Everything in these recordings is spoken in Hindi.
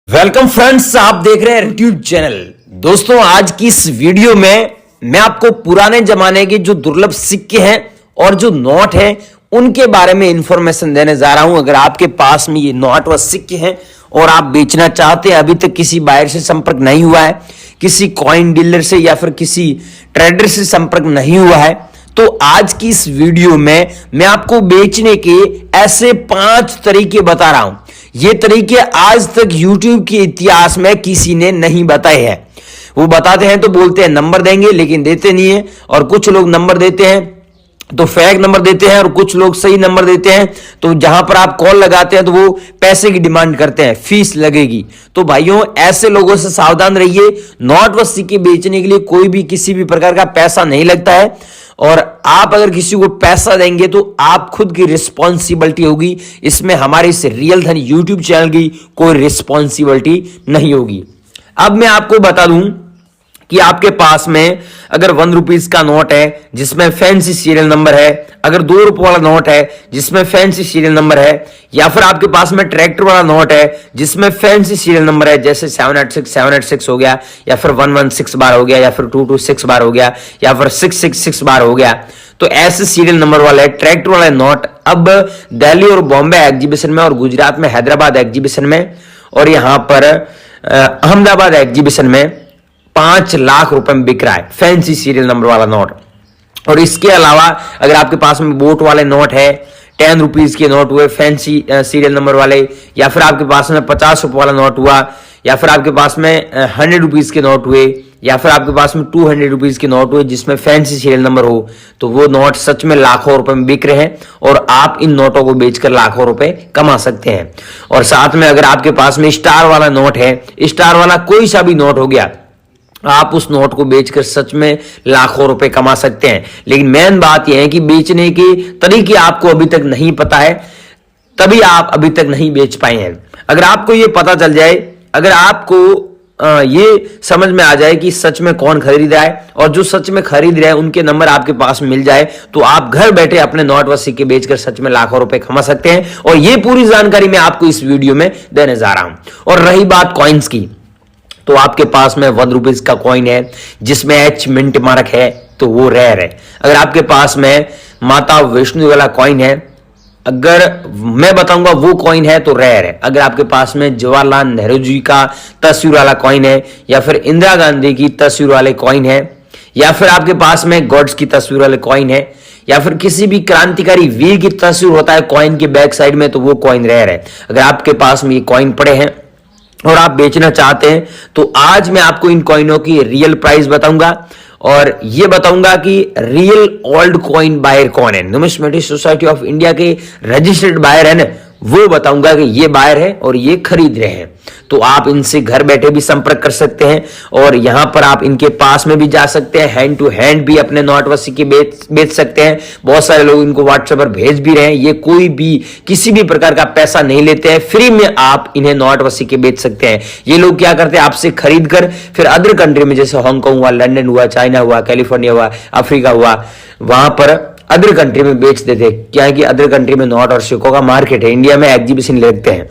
वेलकम फ्रेंड्स, आप देख रहे हैं यूट्यूब चैनल। दोस्तों, आज की इस वीडियो में मैं आपको पुराने जमाने के जो दुर्लभ सिक्के हैं और जो नोट हैं उनके बारे में इंफॉर्मेशन देने जा रहा हूं। अगर आपके पास में ये नोट व सिक्के हैं और आप बेचना चाहते हैं, अभी तक किसी बायर से संपर्क नहीं हुआ है, किसी कॉइन डीलर से या फिर किसी ट्रेडर से संपर्क नहीं हुआ है, तो आज की इस वीडियो में मैं आपको बेचने के ऐसे 5 तरीके बता रहा हूं। ये तरीके आज तक YouTube के इतिहास में किसी ने नहीं बताए हैं। वो बताते हैं तो बोलते हैं नंबर देंगे, लेकिन देते नहीं है। और कुछ लोग नंबर देते हैं तो फेक नंबर देते हैं, और कुछ लोग सही नंबर देते हैं तो जहां पर आप कॉल लगाते हैं तो वो पैसे की डिमांड करते हैं, फीस लगेगी। तो भाइयों, ऐसे लोगों से सावधान रहिए। नोट व सिक्के बेचने के लिए कोई भी किसी भी प्रकार का पैसा नहीं लगता है, और आप अगर किसी को पैसा देंगे तो आप खुद की रिस्पॉन्सिबिलिटी होगी। इसमें हमारे इस रियल धन यूट्यूब चैनल की कोई रिस्पॉन्सिबिलिटी नहीं होगी। अब मैं आपको बता दूं कि आपके पास में अगर 1 रुपीज का नोट है जिसमें फैंसी सीरियल नंबर है, अगर 2 रुपए वाला नोट है जिसमें फैंसी सीरियल नंबर है, या फिर आपके पास में ट्रैक्टर वाला नोट है जिसमें फैंसी सीरियल नंबर है, जैसे 786 हो गया, या फिर 116 बार हो गया, या फिर 226 बार हो गया, या फिर 666 बार हो गया, तो ऐसे सीरियल नंबर वाले ट्रैक्टर वाले नोट अब दिल्ली और बॉम्बे एग्जीबिशन में, और गुजरात में हैदराबाद एग्जीबिशन में, और यहां पर अहमदाबाद एग्जीबिशन में 5 लाख रुपए में बिक रहा है फैंसी सीरियल नंबर वाला नोट। और इसके अलावा अगर आपके पास में बोट वाले नोट है, 10 रुपीज के नोट हुए फैंसी सीरियल नंबर वाले, या फिर आपके पास में 50 रुपए वाला नोट हुआ, या फिर आपके पास में 100 रुपीज के नोट हुए, या फिर आपके पास में 200 रुपीज के नोट हुए जिसमें फैंसी सीरियल नंबर हो, तो वो नोट सच में लाखों रुपए में बिक रहे हैं, और आप इन नोटों को बेचकर लाखों रुपए कमा सकते हैं। और साथ में अगर आपके पास में स्टार वाला नोट है, स्टार वाला कोई सा भी नोट हो गया, आप उस नोट को बेचकर सच में लाखों रुपए कमा सकते हैं। लेकिन मेन बात यह है कि बेचने के तरीके आपको अभी तक नहीं पता है, तभी आप अभी तक नहीं बेच पाए हैं। अगर आपको ये पता चल जाए, अगर आपको ये समझ में आ जाए कि सच में कौन खरीद रहा है, और जो सच में खरीद रहे हैं उनके नंबर आपके पास मिल जाए, तो आप घर बैठे अपने नोट व सिक्के बेचकर सच में लाखों रुपए कमा सकते हैं। और ये पूरी जानकारी मैं आपको इस वीडियो में देने जा रहा हूं। और रही बात कॉइन्स की, तो आपके पास में 1 रुपीज का कॉइन है जिसमें एच मिंट मार्क है, तो वो रेयर है। अगर आपके पास में माता वैष्णो वाला कॉइन है, अगर मैं बताऊंगा वो कॉइन है तो रेयर है। अगर आपके पास में जवाहरलाल नेहरू जी का तस्वीर वाला कॉइन है, या फिर इंदिरा गांधी की तस्वीर वाले कॉइन है, या फिर आपके पास में गॉड्स की तस्वीर वाले कॉइन है, या फिर किसी भी क्रांतिकारी वीर की तस्वीर होता है कॉइन के बैक साइड में, तो वो कॉइन रेयर है। अगर आपके पास में ये कॉइन पड़े हैं और आप बेचना चाहते हैं, तो आज मैं आपको इन कॉइनों की रियल प्राइस बताऊंगा, और ये बताऊंगा कि रियल ओल्ड कॉइन बायर कौन है। न्यूमिस्मेटिक सोसाइटी ऑफ इंडिया के रजिस्टर्ड बायर है ना, वो बताऊंगा कि ये बायर है और ये खरीद रहे हैं। तो आप इनसे घर बैठे भी संपर्क कर सकते हैं, और यहां पर आप इनके पास में भी जा सकते हैं, हैंड टू हैंड भी अपने नोट व सिक्के बेच सकते हैं। बहुत सारे लोग इनको व्हाट्सएप पर भेज भी रहे हैं। ये कोई भी किसी भी प्रकार का पैसा नहीं लेते हैं, फ्री में आप इन्हें नोट व सिक्के बेच सकते हैं। ये लोग क्या करते हैं, आपसे खरीद कर फिर अदर कंट्री में, जैसे हांगकांग हुआ, लंदन हुआ, चाइना हुआ, कैलिफोर्निया हुआ, अफ्रीका हुआ, वहां पर अदर कंट्री में बेच देते। क्या है कि अदर कंट्री में नोट और सिक्कों का मार्केट है, इंडिया में एग्जीबिशन लगते हैं।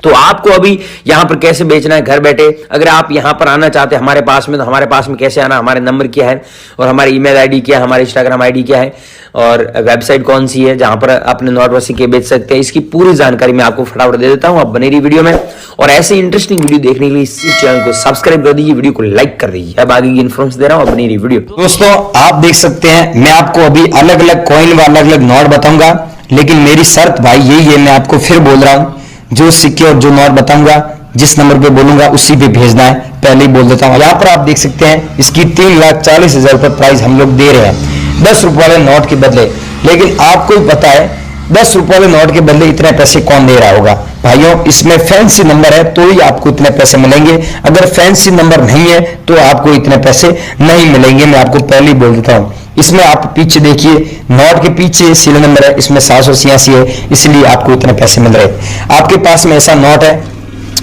तो आपको अभी यहां पर कैसे बेचना है घर बैठे, अगर आप यहां पर आना चाहते हैं हमारे पास में, तो हमारे पास में कैसे आना, हमारे नंबर क्या है, और हमारी ईमेल आईडी क्या है, हमारे इंस्टाग्राम आईडी क्या है, और वेबसाइट कौन सी है जहां पर अपने नोट व सिक्के बेच सकते हैं, इसकी पूरी जानकारी मैं आपको फटाफट दे देता हूं। आप बने रही वीडियो में, और ऐसे इंटरेस्टिंग वीडियो देखने के लिए इस चैनल को सब्सक्राइब कर दीजिए, वीडियो को लाइक कर दीजिए। अब आगे की इन्फॉर्मेशन दे रहा हूं, बनी रही वीडियो। दोस्तों, आप देख सकते हैं मैं आपको अभी अलग अलग कॉइन व अलग अलग नोट बताऊंगा, लेकिन मेरी शर्त भाई यही है, मैं आपको फिर बोल रहा हूं, जो सिक्के और जो नोट बताऊंगा जिस नंबर पे बोलूंगा उसी पे भेजना है। पहले ही बोल देता हूं, यहाँ पर आप देख सकते हैं इसकी 3,40,000 रुपए प्राइस हम लोग दे रहे हैं 10 रुपए वाले नोट के बदले। लेकिन आपको ही पता है 10 रुपए वाले नोट के बदले इतने पैसे कौन दे रहा होगा। भाइयों, इसमें फैंसी नंबर है तो ही आपको इतने पैसे मिलेंगे, अगर फैंसी नंबर नहीं है तो आपको इतने पैसे नहीं मिलेंगे। मैं आपको पहले ही बोल देता हूं। इसमें आप पीछे देखिए, नोट के पीछे सीरियल नंबर है, इसमें 786 है, इसलिए आपको इतने पैसे मिल रहे हैं। आपके पास में ऐसा नोट है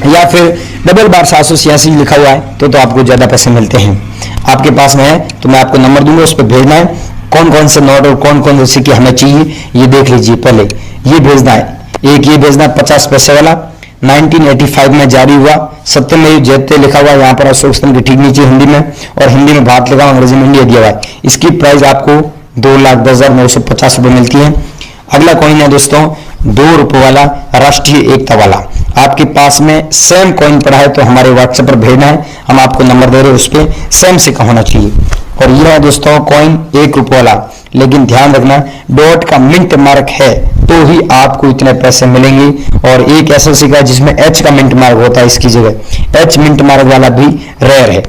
या फिर डबल बार 786 लिखा हुआ है तो आपको ज्यादा पैसे मिलते हैं। आपके पास में है तो मैं आपको नंबर दूंगा, उस पर भेजना है। कौन कौन से नोट और कौन कौन से सिक्के हमें चाहिए ये देख लीजिए। पहले ये भेजना है, एक ये भेजना 50 पैसे वाला, 1985 में जारी हुआ। सत्यमेव जयते लिखा हुआ यहाँ पर अशोक स्तंभ के ठीक नीचे हिंदी में, और हिंदी में भारत लिखा हुआ, अंग्रेजी में इंडिया दिया हुआ है। इसकी प्राइस आपको 2,10,950 रुपए मिलती है। अगला कॉइन है दोस्तों 2 रुपए वाला राष्ट्रीय एकता वाला। आपके पास में सेम कॉइन पड़ा है तो हमारे व्हाट्सएप पर भेजना है, हम आपको नंबर दे रहे हैं, उस पर सेम सिक्का होना चाहिए। और यह है दोस्तों कॉइन 1 रुपए वाला, लेकिन ध्यान रखना डॉट का मिंट मार्क है तो ही आपको इतने पैसे मिलेंगे। और एक ऐसा सिक्का जिसमें एच का मिंट मार्क होता है, इसकी जगह एच मिंट मार्क वाला भी रेयर है।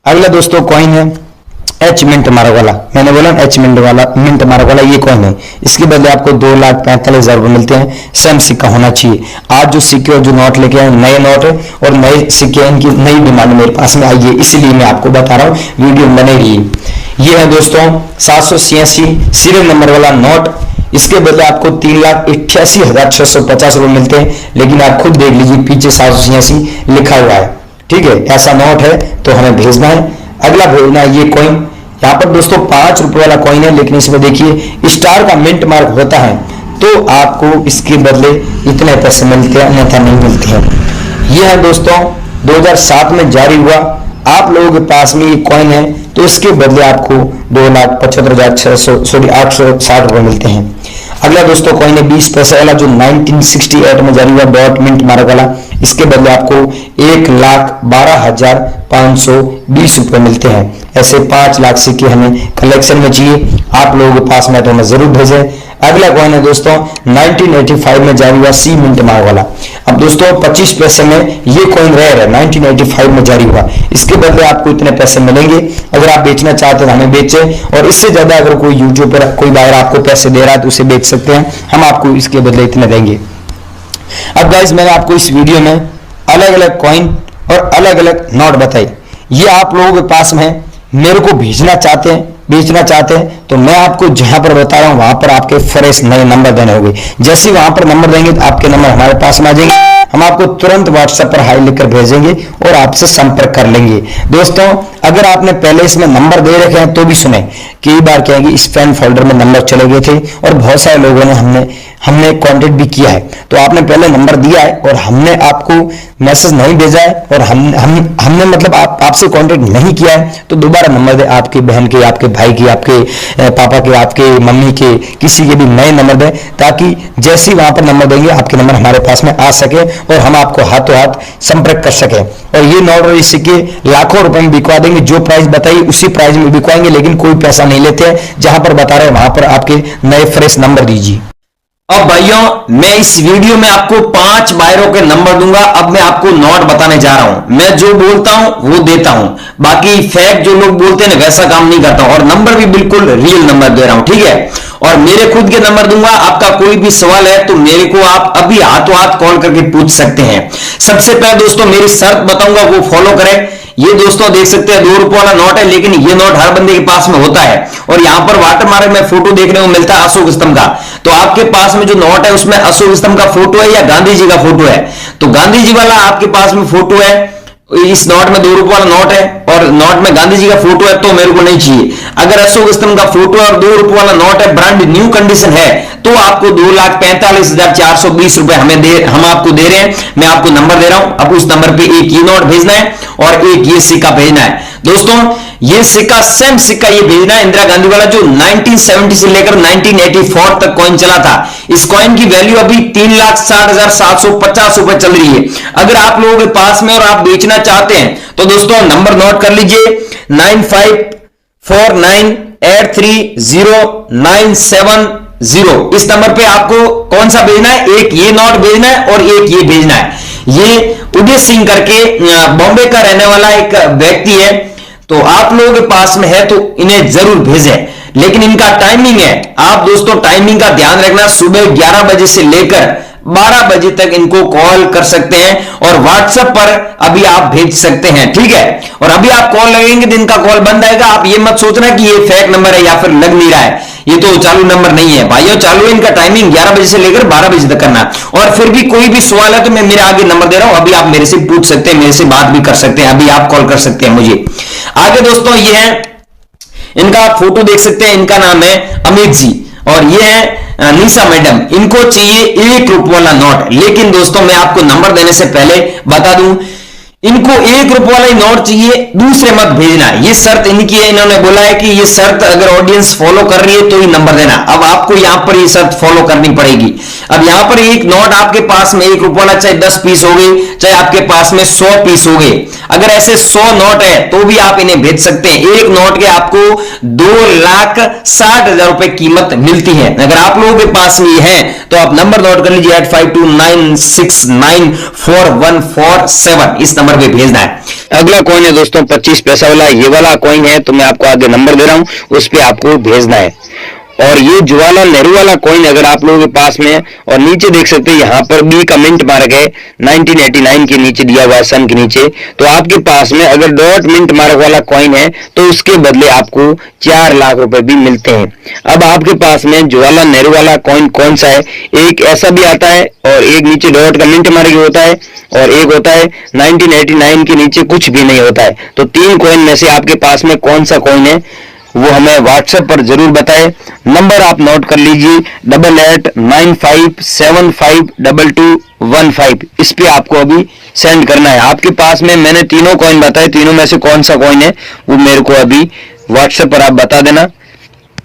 अगला दोस्तों कॉइन है एच मिंट मार्क वाला, मैंने बोला एच मिंट मार्क वाला ये कॉइन है। इसके बदले आपको 2,45,000 रुपए मिलते हैं। सेम सिक्का होना चाहिए। आज जो सिक्के और जो नोट लेके आए नए नोट है और नए सिक्के, इनकी नई डिमांड मेरे पास में आई है, इसलिए मैं आपको बता रहा हूँ, वीडियो बने रही। ये है दोस्तों 786 सीरियल नंबर वाला नोट। इसके बदले आपको 3,88,650 रुपए मिलते हैं, लेकिन आप खुद देख लीजिए पीछे 786 लिखा हुआ है। ठीक है, ऐसा नोट है तो हमें भेजना है। अगला भेजना है ये कॉइन, यहाँ पर दोस्तों 5 रुपए वाला कॉइन है, लेकिन इसमें देखिए स्टार का मिंट मार्क होता है तो आपको इसके बदले इतने पैसे मिलते हैं, अन्यथा नहीं मिलते हैं। यह है दोस्तों 2007 में जारी हुआ। आप लोगों के पास में ये कॉइन है तो इसके बदले आपको 2,75,860 रुपए मिलते हैं। अगला दोस्तों कॉइन है 20 पैसे वाला जो 1968 में जारी हुआ, डॉट मिंट मार्क वाला। इसके बदले आपको 1,12,520 रुपए मिलते हैं। ऐसे 5 लाख सिक्के हमें कलेक्शन में चाहिए, आप लोगों के पास में तो हमें जरूर भेजें। अगला कॉइन है दोस्तों 1985 में जारी हुआ सी मिंट मार्क वाला। अब दोस्तों 25 पैसे में ये कॉइन रेयर है, 1985 में जारी हुआ। इसके बदले आपको इतने पैसे मिलेंगे। अगर आप बेचना चाहते हैं तो हमें बेचें, और इससे ज्यादा अगर कोई यूट्यूब पर कोई बाहर आपको पैसे दे रहा है तो उसे बेच सकते हैं, हम आपको इसके बदले इतने देंगे। अब गाइस मैंने आपको इस वीडियो में अलग अलग कॉइन और अलग अलग नोट बताई। ये आप लोगों के पास में मेरे को भेजना चाहते हैं, बेचना चाहते हैं तो मैं आपको जहां पर बता रहा हूं वहां पर आपके फ्रेश नए नंबर देने होंगे। जैसे ही वहां पर नंबर देंगे तो आपके नंबर हमारे पास में आ जाएंगे, हम आपको तुरंत व्हाट्सएप पर हाई लिखकर भेजेंगे और आपसे संपर्क कर लेंगे। दोस्तों अगर आपने पहले इसमें नंबर दे रखे हैं तो भी सुने, कई बार क्या है कि स्पैम फोल्डर में नंबर चले गए थे और बहुत सारे लोगों ने हमने कांटेक्ट भी किया है। तो आपने पहले नंबर दिया है और हमने आपको मैसेज नहीं भेजा है और हमने मतलब आपसे कांटेक्ट नहीं किया है तो दोबारा नंबर दे, आपके बहन के, आपके भाई के, आपके पापा के, आपके मम्मी के, किसी के भी नए नंबर दें, ताकि जैसे ही वहां पर नंबर देंगे आपके नंबर हमारे पास में आ सके और हम आपको हाथों हाथ संपर्क कर सके। और ये नोट और सिक्के लाखों रुपए में बिकवा देंगे, जो प्राइस बताइए उसी प्राइस में बिकवाएंगे, लेकिन कोई पैसा नहीं लेते हैं। जहां पर बता रहे हैं वहां पर आपके नए फ्रेश नंबर दीजिए। अब भाइयों मैं इस वीडियो में आपको 5 बायरों के नंबर दूंगा। अब मैं आपको नोट बताने जा रहा हूं। मैं जो बोलता हूं वो देता हूं, बाकी फेक जो लोग बोलते हैं वैसा काम नहीं करता हूं, और नंबर भी बिल्कुल रियल नंबर दे रहा हूं, ठीक है। और मेरे खुद के नंबर दूंगा। आपका कोई भी सवाल है तो मेरे को आप अभी हाथों हाथ कॉल करके पूछ सकते हैं। सबसे पहले दोस्तों मेरी शर्त बताऊंगा, वो फॉलो करें। ये दोस्तों देख सकते हैं 2 रुपए वाला नोट है, लेकिन ये नोट हर बंदे के पास में होता है। और यहां पर वाटरमार्क में फोटो देखने को मिलता है अशोक स्तंभ का। तो आपके पास में जो नोट है उसमें अशोक स्तंभ का फोटो है या गांधी जी का फोटो है? तो गांधी जी वाला आपके पास में फोटो है, इस नोट में 2 रुपए वाला नोट है और नोट में गांधी जी का फोटो है, तो मेरे को नहीं चाहिए। अगर अशोक स्तंभ का फोटो और 2 रुपए वाला नोट है, ब्रांड न्यू कंडीशन है, तो आपको 2,45,420 रुपए हम आपको दे रहे हैं। मैं आपको नंबर दे रहा हूं, अब उस नंबर पे एक ये नोट भेजना है और एक ये सिक्का भेजना है। दोस्तों ये सिक्का सेम सिक्का ये भेजना है इंदिरा गांधी वाला, जो 1970 से लेकर 1984 तक कॉइन चला था। इस कॉइन की वैल्यू अभी 3,60,750 रुपए चल रही है। अगर आप लोगों के पास में और आप बेचना चाहते हैं तो दोस्तों नंबर नोट कर लीजिए 9549830970। इस नंबर पे आपको कौन सा भेजना है? एक ये नोट भेजना है और एक ये भेजना है। ये उदय सिंह करके बॉम्बे का रहने वाला एक व्यक्ति है, तो आप लोगों के पास में है तो इन्हें जरूर भेजें। लेकिन इनका टाइमिंग है, आप दोस्तों टाइमिंग का ध्यान रखना, सुबह 11 बजे से लेकर 12 बजे तक इनको कॉल कर सकते हैं और व्हाट्सएप पर अभी आप भेज सकते हैं, ठीक है। और अभी आप कॉल लगेंगे तो इनका कॉल बंद आएगा। आप ये मत सोचना कि ये फेक नंबर है या फिर लग नहीं रहा है, ये तो चालू नंबर नहीं है भाइयों। चालू है, इनका टाइमिंग 11 बजे से लेकर 12 बजे तक करना। और फिर भी कोई भी सवाल है तो मैं मेरे आगे नंबर दे रहा हूं, अभी आप मेरे से पूछ सकते हैं, मेरे से बात भी कर सकते हैं, अभी आप कॉल कर सकते हैं मुझे। आगे दोस्तों ये है, इनका फोटो देख सकते हैं, इनका नाम है अमित जी और ये है निशा मैडम, इनको चाहिए 1 रुपये वाला नोट। लेकिन दोस्तों मैं आपको नंबर देने से पहले बता दूं, इनको 1 रुपये वाला ही नोट चाहिए, दूसरे मत भेजना। ये शर्त इनकी है, इन्होंने बोला है कि ये शर्त अगर ऑडियंस फॉलो कर रही है तो ही नंबर देना। अब आपको यहां पर ये शर्त फॉलो करनी पड़ेगी। अब यहां पर एक नोट आपके पास में 1 रुपये वाला चाहे 10 पीस हो गए, चाहे आपके पास में 100 पीस हो गए, अगर ऐसे 100 नोट है तो भी आप इन्हें भेज सकते हैं। एक नोट के आपको 2,60,000 रुपए कीमत मिलती है। अगर आप लोगों के पास में है तो आप नंबर नोट कर लीजिए 8529694147, इस नंबर पे भेजना है। अगला कॉइन है दोस्तों 25 पैसा वाला, ये वाला कॉइन है, तो मैं आपको आगे नंबर दे रहा हूं, उस पे आपको भेजना है। और ये जवाहरलाल नेहरू वाला कॉइन अगर आप लोगों के पास में है, और नीचे देख सकते हैं यहाँ पर बी का मिंट मार्क है 1989 के नीचे दिया हुआ है, सन के नीचे। तो आपके पास में अगर डॉट मिंट मार्क वाला कॉइन है तो उसके बदले आपको 4 लाख रुपए भी मिलते हैं। अब आपके पास में जवाहरलाल नेहरू वाला कॉइन कौन सा है? एक ऐसा भी आता है और एक नीचे डॉट का मिंट मार्क होता है, और एक होता है 1989 के नीचे कुछ भी नहीं होता है। तो 3 कॉइन में से आपके पास में कौन सा कॉइन है वो हमें व्हाट्सएप पर जरूर बताएं। नंबर आप नोट कर लीजिए 8895752215। इस पे आपको अभी सेंड करना है। आपके पास में मैंने तीनों कॉइन बताए, तीनों में से कौन सा कॉइन है वो मेरे को अभी व्हाट्सएप पर आप बता देना।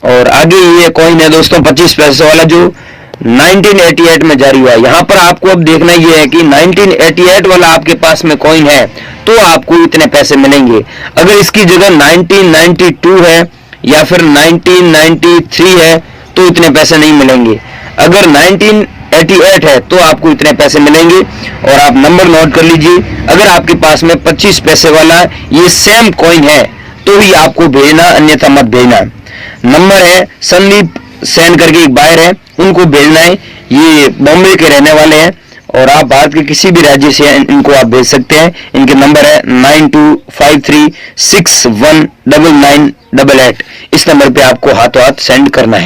और आगे ये कॉइन है दोस्तों 25 पैसे वाला, जो 1988 में जारी हुआ है। यहाँ पर आपको अब देखना ये है कि 1988 वाला आपके पास में कॉइन है तो आपको इतने पैसे मिलेंगे। अगर इसकी जगह 1992 है या फिर 1993 है तो इतने पैसे नहीं मिलेंगे। अगर 1988 है तो आपको इतने पैसे मिलेंगे। और आप नंबर नोट कर लीजिए, अगर आपके पास में 25 पैसे वाला ये सेम कॉइन है तो ही आपको भेजना, अन्यथा मत भेजना। नंबर है संदीप सेन करके एक बायर है, उनको भेजना है। ये बॉम्बे के रहने वाले हैं और आप भारत के किसी भी राज्य से इनको आप भेज सकते हैं। इनके नंबर है 9253619988। इस नंबर पे आपको हाथों हाथ सेंड करना है।